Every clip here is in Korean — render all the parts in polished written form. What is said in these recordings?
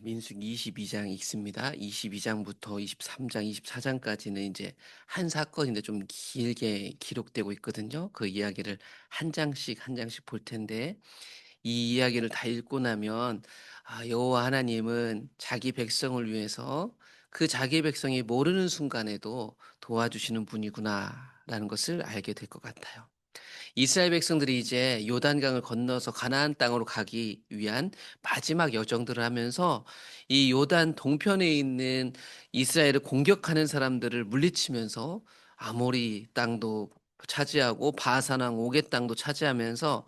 민수기 22장 읽습니다. 22장부터 23장, 24장까지는 이제 한 사건인데 좀 길게 기록되고 있거든요. 그 이야기를 한 장씩 한 장씩 볼 텐데 이 이야기를 다 읽고 나면 여호와 하나님은 자기 백성을 위해서 그 자기 백성이 모르는 순간에도 도와주시는 분이구나라는 것을 알게 될 것 같아요. 이스라엘 백성들이 이제 요단강을 건너서 가나안 땅으로 가기 위한 마지막 여정들을 하면서 이 요단 동편에 있는 이스라엘을 공격하는 사람들을 물리치면서 아모리 땅도 차지하고 바산 왕 옥의 땅도 차지하면서,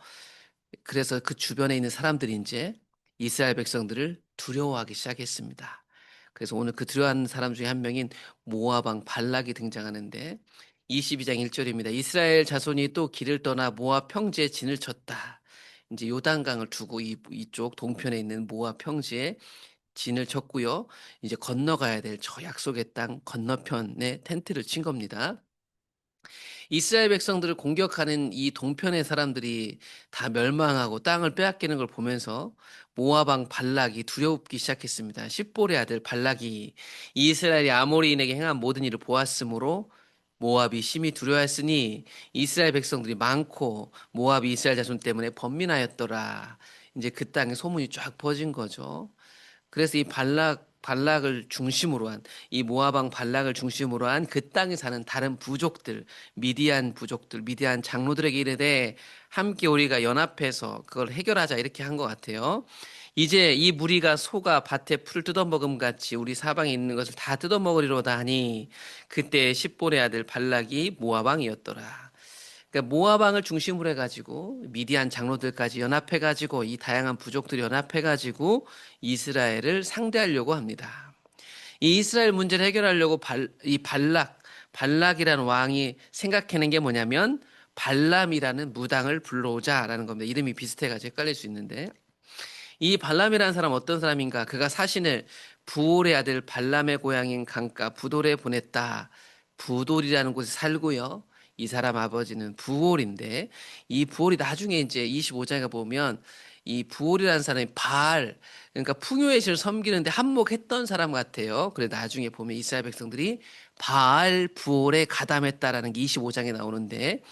그래서 그 주변에 있는 사람들이 이제 이스라엘 백성들을 두려워하기 시작했습니다. 그래서 오늘 그 두려워하는 사람 중에 한 명인 모압 왕 발락이 등장하는데 22장 1절입니다. 이스라엘 자손이 또 길을 떠나 모압 평지에 진을 쳤다. 이제 요단강을 두고 이쪽 동편에 있는 모압 평지에 진을 쳤고요. 이제 건너가야 될 저 약속의 땅 건너편에 텐트를 친 겁니다. 이스라엘 백성들을 공격하는 이 동편의 사람들이 다 멸망하고 땅을 빼앗기는 걸 보면서 모압 왕 발락이 두려우기 시작했습니다. 십볼의 아들 발락이 이스라엘이 아모리인에게 행한 모든 일을 보았으므로 모압이 심히 두려워했으니 이스라엘 백성들이 많고 모압이 이스라엘 자손 때문에 번민하였더라. 이제 그 땅에 소문이 쫙 퍼진 거죠. 그래서 이 발락을 중심으로 한, 이 모아방 발락을 중심으로 한 그 땅에 사는 다른 부족들, 미디안 부족들, 미디안 장로들에게 이르되 함께 우리가 연합해서 그걸 해결하자, 이렇게 한 것 같아요. 이제 이 무리가 소가 밭에 풀을 뜯어먹음 같이 우리 사방에 있는 것을 다 뜯어먹으리로다 하니 그때 십볼의 아들 발락이 모압 왕이었더라. 그러니까 모압 왕을 중심으로 해가지고 미디안 장로들까지 연합해가지고 이 다양한 부족들이 연합해가지고 이스라엘을 상대하려고 합니다. 이 이스라엘 문제를 해결하려고 이 발락이라는 왕이 생각해낸 게 뭐냐면 발람이라는 무당을 불러오자라는 겁니다. 이름이 비슷해가지고 헷갈릴 수 있는데 이 발람이라는 사람 어떤 사람인가? 그가 사신을 부올의 아들 발람의 고향인 강가 부돌에 보냈다. 부돌이라는 곳에 살고요. 이 사람 아버지는 부올인데 이 부올이 나중에 이제 25장에 보면 이 부올이라는 사람이 바알, 그러니까 풍요의 신을 섬기는데 한몫했던 사람 같아요. 그래 나중에 보면 이스라엘 백성들이 바알 부올에 가담했다라는 게 25장에 나오는데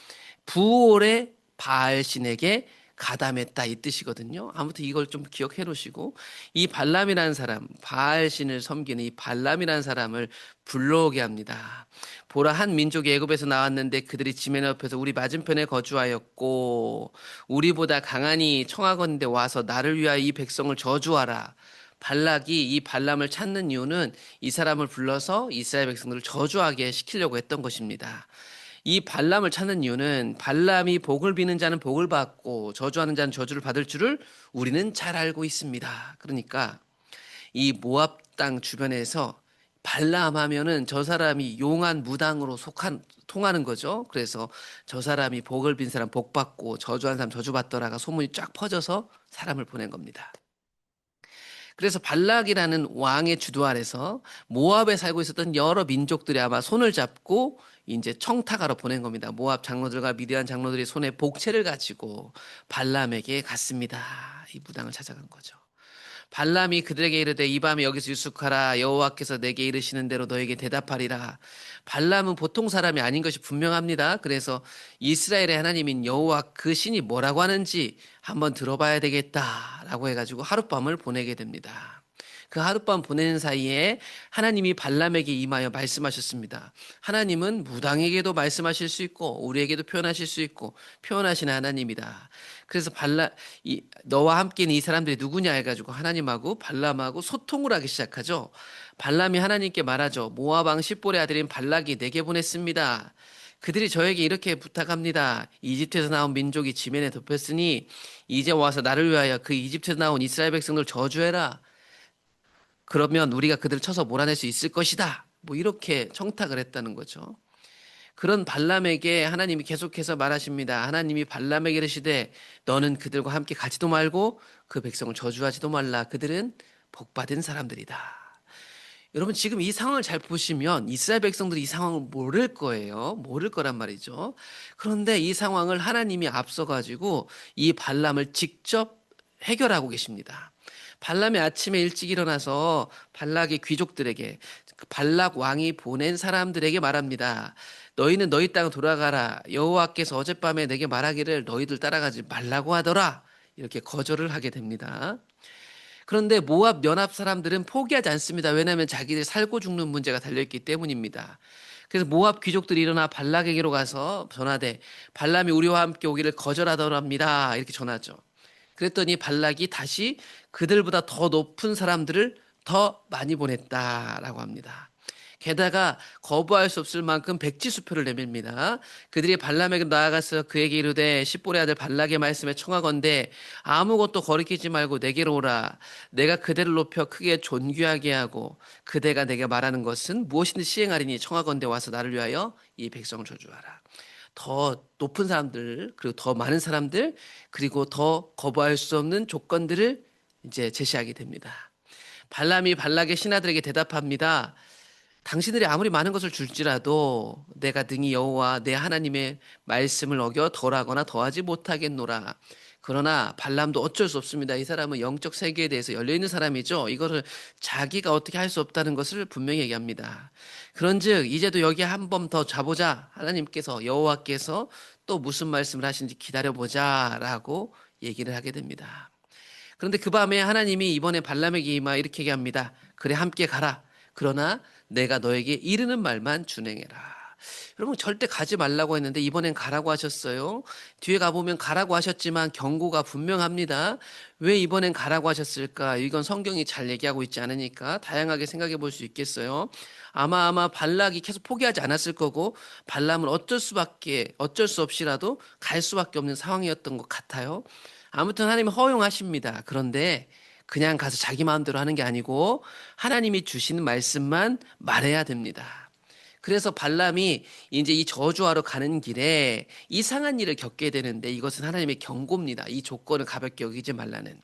부올의 바알 신에게 가담했다 이 뜻이거든요. 아무튼 이걸 좀 기억해 놓으시고 이 발람이라는 사람, 바알 신을 섬기는 이 발람이라는 사람을 불러오게 합니다. 보라, 한 민족이 애굽에서 나왔는데 그들이 지면 옆에서 우리 맞은편에 거주하였고 우리보다 강하니 청하건대 와서 나를 위하여 이 백성을 저주하라. 발락이 이 발람을 찾는 이유는 이 사람을 불러서 이스라엘 백성들을 저주하게 시키려고 했던 것입니다. 이 발람을 찾는 이유는 발람이 복을 비는 자는 복을 받고 저주하는 자는 저주를 받을 줄을 우리는 잘 알고 있습니다. 그러니까 이 모압 땅 주변에서 발람 하면은 저 사람이 용한 무당으로 통하는 거죠. 그래서 저 사람이 복을 빈 사람 복 받고 저주한 사람 저주 받더라가 소문이 쫙 퍼져서 사람을 보낸 겁니다. 그래서 발락이라는 왕의 주도 아래서 모압에 살고 있었던 여러 민족들이 아마 손을 잡고 이제 청탁하러 보낸 겁니다. 모압 장로들과 미디안 장로들이 손에 복채를 가지고 발람에게 갔습니다. 이 무당을 찾아간 거죠. 발람이 그들에게 이르되 이 밤에 여기서 유숙하라. 여호와께서 내게 이르시는 대로 너에게 대답하리라. 발람은 보통 사람이 아닌 것이 분명합니다. 그래서 이스라엘의 하나님인 여호와 그 신이 뭐라고 하는지 한번 들어봐야 되겠다라고 해가지고 하룻밤을 보내게 됩니다. 그 하룻밤 보내는 사이에 하나님이 발람에게 임하여 말씀하셨습니다. 하나님은 무당에게도 말씀하실 수 있고 우리에게도 표현하실 수 있고 표현하시는 하나님이다. 그래서 너와 함께 있는 이 사람들이 누구냐 해가지고 하나님하고 발람하고 소통을 하기 시작하죠. 발람이 하나님께 말하죠. 모압 왕 십볼의 아들인 발락이 내게 보냈습니다. 그들이 저에게 이렇게 부탁합니다. 이집트에서 나온 민족이 지면에 덮였으니 이제 와서 나를 위하여 그 이집트에서 나온 이스라엘 백성들 저주해라. 그러면 우리가 그들을 쳐서 몰아낼 수 있을 것이다. 뭐 이렇게 청탁을 했다는 거죠. 그런 발람에게 하나님이 계속해서 말하십니다. 하나님이 발람에게 이르시되 너는 그들과 함께 가지도 말고 그 백성을 저주하지도 말라. 그들은 복받은 사람들이다. 여러분 지금 이 상황을 잘 보시면 이스라엘 백성들이 이 상황을 모를 거예요. 모를 거란 말이죠. 그런데 이 상황을 하나님이 앞서가지고 이 발람을 직접 해결하고 계십니다. 발람이 아침에 일찍 일어나서 발락의 귀족들에게, 그 발락 왕이 보낸 사람들에게 말합니다. 너희는 너희 땅 돌아가라. 여호와께서 어젯밤에 내게 말하기를 너희들 따라가지 말라고 하더라. 이렇게 거절을 하게 됩니다. 그런데 모압 연합 사람들은 포기하지 않습니다. 왜냐하면 자기들 살고 죽는 문제가 달려있기 때문입니다. 그래서 모압 귀족들이 일어나 발락에게로 가서 전하되 발람이 우리와 함께 오기를 거절하더랍니다. 이렇게 전하죠. 그랬더니 발락이 다시 그들보다 더 높은 사람들을 더 많이 보냈다라고 합니다. 게다가 거부할 수 없을 만큼 백지수표를 내밉니다. 그들이 발람에게 나아가서 그에게 이르되 십볼의 아들 발락의 말씀에 청하건대 아무것도 거리끼지 말고 내게로 오라. 내가 그대를 높여 크게 존귀하게 하고 그대가 내게 말하는 것은 무엇이든지 시행하리니 청하건대 와서 나를 위하여 이 백성을 저주하라. 더 높은 사람들, 그리고 더 많은 사람들, 그리고 더 거부할 수 없는 조건들을 이제 제시하게 됩니다. 발람이 발락의 신하들에게 대답합니다. 당신들이 아무리 많은 것을 줄지라도 내가 능히 여호와 내 하나님의 말씀을 어겨 덜하거나 더하지 못하겠노라. 그러나 발람도 어쩔 수 없습니다. 이 사람은 영적 세계에 대해서 열려있는 사람이죠. 이거를 자기가 어떻게 할 수 없다는 것을 분명히 얘기합니다. 그런즉 이제도 여기 한 번 더 자보자. 하나님께서 여호와께서 또 무슨 말씀을 하시는지 기다려보자라고 얘기를 하게 됩니다. 그런데 그 밤에 하나님이 이번에 발람에게 임하 이렇게 얘기합니다. 그래 함께 가라. 그러나 내가 너에게 이르는 말만 준행해라. 여러분 절대 가지 말라고 했는데 이번엔 가라고 하셨어요. 뒤에 가보면 가라고 하셨지만 경고가 분명합니다. 왜 이번엔 가라고 하셨을까? 이건 성경이 잘 얘기하고 있지 않으니까 다양하게 생각해 볼 수 있겠어요. 아마 발락이 계속 포기하지 않았을 거고 발람은 어쩔 수 없이라도 갈 수밖에 없는 상황이었던 것 같아요. 아무튼 하나님은 허용하십니다. 그런데 그냥 가서 자기 마음대로 하는 게 아니고 하나님이 주시는 말씀만 말해야 됩니다. 그래서 발람이 이제 이 저주하러 가는 길에 이상한 일을 겪게 되는데 이것은 하나님의 경고입니다. 이 조건을 가볍게 여기지 말라는.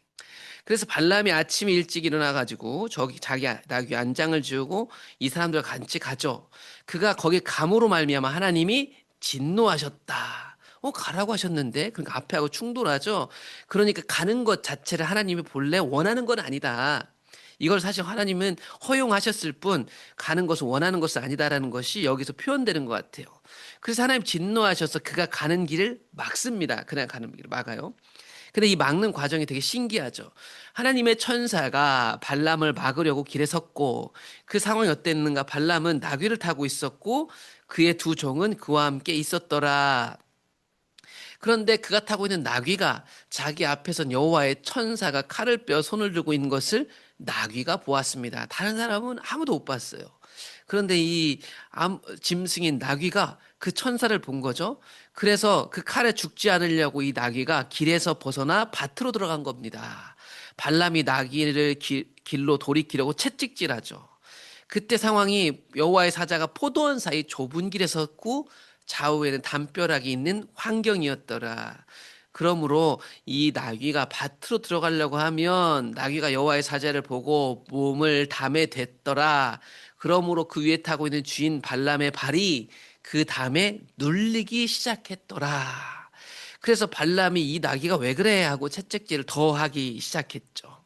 그래서 발람이 아침에 일찍 일어나가지고 저기 자기 나귀 안장을 지우고 이 사람들과 같이 가죠. 그가 거기 감으로 말미암아 하나님이 진노하셨다. 가라고 하셨는데, 그러니까 앞에하고 충돌하죠. 그러니까 가는 것 자체를 하나님이 본래 원하는 건 아니다. 이걸 사실 하나님은 허용하셨을 뿐 가는 것을 원하는 것은 아니다라는 것이 여기서 표현되는 것 같아요. 그래서 하나님 진노하셔서 그가 가는 길을 막습니다. 그냥 가는 길을 막아요. 근데 이 막는 과정이 되게 신기하죠. 하나님의 천사가 발람을 막으려고 길에 섰고 그 상황이 어땠는가? 발람은 나귀를 타고 있었고 그의 두 종은 그와 함께 있었더라. 그런데 그가 타고 있는 나귀가 자기 앞에선 여호와의 천사가 칼을 빼어 손을 들고 있는 것을 나귀가 보았습니다. 다른 사람은 아무도 못 봤어요. 그런데 이 짐승인 나귀가 그 천사를 본 거죠. 그래서 그 칼에 죽지 않으려고 이 나귀가 길에서 벗어나 밭으로 들어간 겁니다. 발람이 나귀를 길로 돌이키려고 채찍질하죠. 그때 상황이 여호와의 사자가 포도원 사이 좁은 길에 섰고 좌우에는 담벼락이 있는 환경이었더라. 그러므로 이 나귀가 밭으로 들어가려고 하면 나귀가 여호와의 사자를 보고 몸을 담에 댔더라. 그러므로 그 위에 타고 있는 주인 발람의 발이 그 담에 눌리기 시작했더라. 그래서 발람이 이 나귀가 왜 그래 하고 채찍질을 더 하기 시작했죠.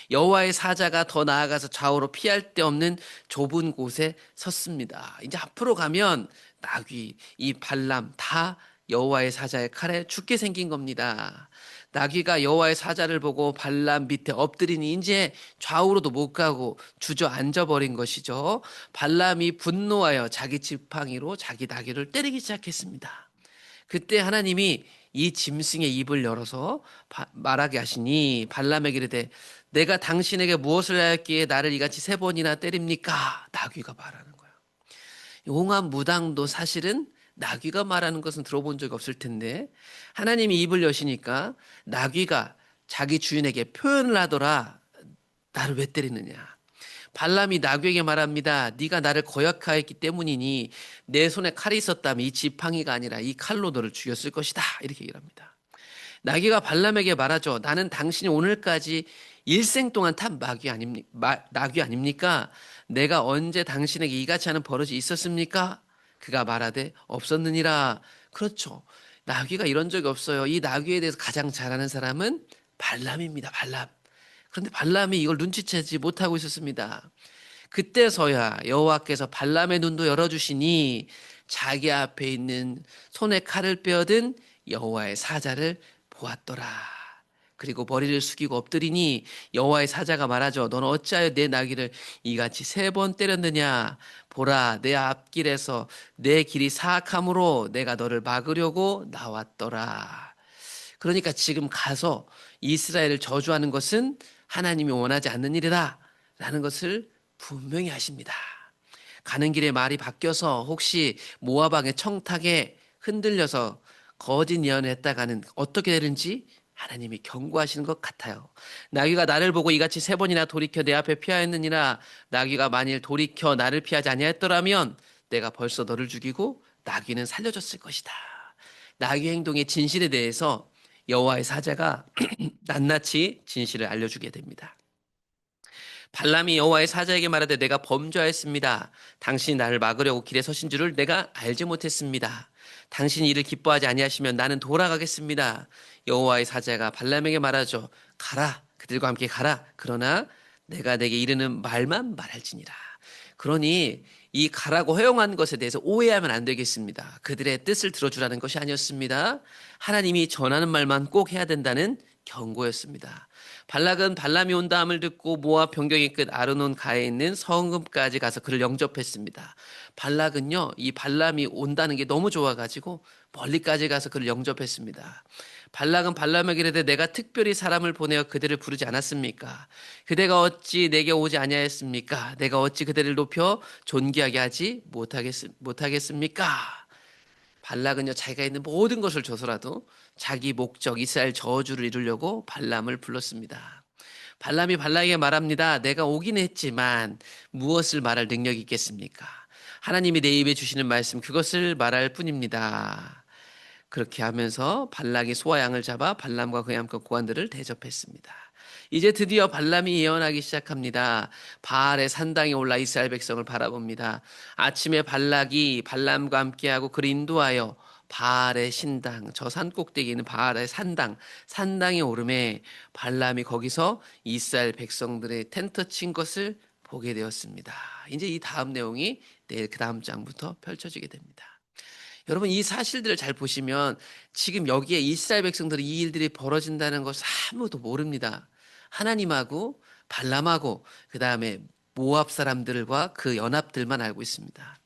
여호와의 사자가 더 나아가서 좌우로 피할 데 없는 좁은 곳에 섰습니다. 이제 앞으로 가면 나귀, 이 발람 다 여호와의 사자의 칼에 죽게 생긴 겁니다. 나귀가 여호와의 사자를 보고 발람 밑에 엎드리니 이제 좌우로도 못 가고 주저앉아 버린 것이죠. 발람이 분노하여 자기 지팡이로 자기 나귀를 때리기 시작했습니다. 그때 하나님이 이 짐승의 입을 열어서 말하게 하시니 발람에게 이르되 내가 당신에게 무엇을 하였기에 나를 이같이 세 번이나 때립니까? 나귀가 말하는 거예요. 용암 무당도 사실은 나귀가 말하는 것은 들어본 적이 없을 텐데 하나님이 입을 여시니까 나귀가 자기 주인에게 표현을 하더라. 나를 왜 때리느냐? 발람이 나귀에게 말합니다. 네가 나를 거역하였기 때문이니 내 손에 칼이 있었다면 이 지팡이가 아니라 이 칼로 너를 죽였을 것이다. 이렇게 얘기를 합니다. 나귀가 발람에게 말하죠. 나는 당신이 오늘까지 일생 동안 탄 나귀 아닙니까? 내가 언제 당신에게 이같이 하는 버릇이 있었습니까? 그가 말하되 없었느니라. 그렇죠. 나귀가 이런 적이 없어요. 이 나귀에 대해서 가장 잘 아는 사람은 발람입니다. 발람. 그런데 발람이 이걸 눈치채지 못하고 있었습니다. 그때서야 여호와께서 발람의 눈도 열어주시니 자기 앞에 있는 손에 칼을 빼어든 여호와의 사자를 보았더라. 그리고 머리를 숙이고 엎드리니 여호와의 사자가 말하죠. 너는 어찌하여 내 나귀를 이같이 3번 때렸느냐? 보라, 내 앞길에서 내 길이 사악함으로 내가 너를 막으려고 나왔더라. 그러니까 지금 가서 이스라엘을 저주하는 것은 하나님이 원하지 않는 일이다 라는 것을 분명히 하십니다. 가는 길에 말이 바뀌어서 혹시 모압 왕의 청탁에 흔들려서 거짓 예언했다가는 어떻게 되는지 하나님이 경고하시는 것 같아요. 나귀가 나를 보고 이같이 3번이나 돌이켜 내 앞에 피하였느니라. 나귀가 만일 돌이켜 나를 피하지 아니하였더라면 내가 벌써 너를 죽이고 나귀는 살려줬을 것이다. 나귀 행동의 진실에 대해서 여호와의 사자가 낱낱이 진실을 알려주게 됩니다. 발람이 여호와의 사자에게 말하되 내가 범죄하였습니다. 당신이 나를 막으려고 길에 서신 줄을 내가 알지 못했습니다. 당신이 이를 기뻐하지 아니하시면 나는 돌아가겠습니다. 여호와의 사자가 발람에게 말하죠. 가라, 그들과 함께 가라. 그러나 내가 내게 이르는 말만 말할지니라. 그러니 이 가라고 허용한 것에 대해서 오해하면 안 되겠습니다. 그들의 뜻을 들어주라는 것이 아니었습니다. 하나님이 전하는 말만 꼭 해야 된다는 경고였습니다. 발락은 발람이 온다함을 듣고 모압 변경의 끝 아르논 가에 있는 성읍까지 가서 그를 영접했습니다. 발락은요, 이 발람이 온다는 게 너무 좋아가지고 멀리까지 가서 그를 영접했습니다. 발락은 발람에게 이르되 내가 특별히 사람을 보내어 그들을 부르지 않았습니까? 그대가 어찌 내게 오지 아니하였습니까? 내가 어찌 그들을 높여 존귀하게 하지 못하겠습니까? 발락은요, 자기가 있는 모든 것을 줘서라도 자기 목적 이스라엘 저주를 이루려고 발람을 불렀습니다. 발람이 발락에게 말합니다. 내가 오긴 했지만 무엇을 말할 능력이 있겠습니까? 하나님이 내 입에 주시는 말씀 그것을 말할 뿐입니다. 그렇게 하면서 발락이 소와 양을 잡아 발람과 그의 함께 고관들을 대접했습니다. 이제 드디어 발람이 예언하기 시작합니다. 바알의 산당에 올라 이스라엘 백성을 바라봅니다. 아침에 발락이 발람과 함께하고 그를 인도하여 바알의 신당, 저 산 꼭대기에 있는 바알의 산당에 오르매 발람이 거기서 이스라엘 백성들의 텐트 친 것을 보게 되었습니다. 이제 이 다음 내용이 내일 그 다음 장부터 펼쳐지게 됩니다. 여러분, 이 사실들을 잘 보시면 지금 여기에 이스라엘 백성들이 이 일들이 벌어진다는 것을 아무도 모릅니다. 하나님하고 발람하고 그 다음에 모압 사람들과 그 연합들만 알고 있습니다.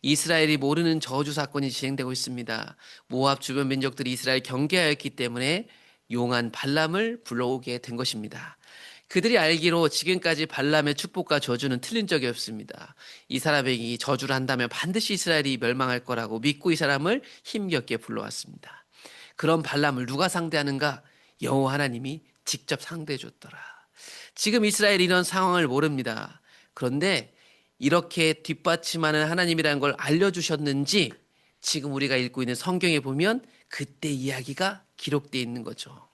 이스라엘이 모르는 저주 사건이 진행되고 있습니다. 모압 주변 민족들이 이스라엘 경계하였기 때문에 용한 발람을 불러오게 된 것입니다. 그들이 알기로 지금까지 발람의 축복과 저주는 틀린 적이 없습니다. 이 사람에게 저주를 한다면 반드시 이스라엘이 멸망할 거라고 믿고 이 사람을 힘겹게 불러왔습니다. 그런 발람을 누가 상대하는가? 여호와 하나님이 직접 상대해 줬더라. 지금 이스라엘이 이런 상황을 모릅니다. 그런데 이렇게 뒷받침하는 하나님이라는 걸 알려주셨는지 지금 우리가 읽고 있는 성경에 보면 그때 이야기가 기록되어 있는 거죠.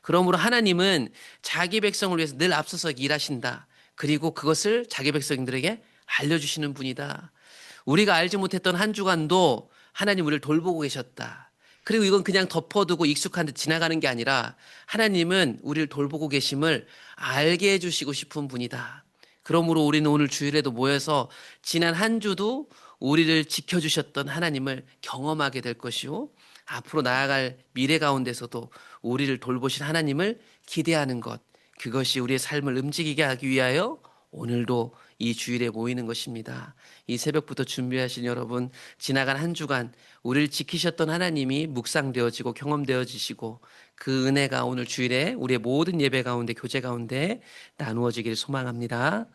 그러므로 하나님은 자기 백성을 위해서 늘 앞서서 일하신다. 그리고 그것을 자기 백성들에게 알려주시는 분이다. 우리가 알지 못했던 한 주간도 하나님 우리를 돌보고 계셨다. 그리고 이건 그냥 덮어두고 익숙한 듯 지나가는 게 아니라 하나님은 우리를 돌보고 계심을 알게 해주시고 싶은 분이다. 그러므로 우리는 오늘 주일에도 모여서 지난 한 주도 우리를 지켜주셨던 하나님을 경험하게 될 것이요. 앞으로 나아갈 미래 가운데서도 우리를 돌보실 하나님을 기대하는 것, 그것이 우리의 삶을 움직이게 하기 위하여 오늘도 이 주일에 모이는 것입니다. 이 새벽부터 준비하신 여러분, 지나간 한 주간 우리를 지키셨던 하나님이 묵상되어지고 경험되어지시고 그 은혜가 오늘 주일에 우리의 모든 예배 가운데 교제 가운데 나누어지기를 소망합니다.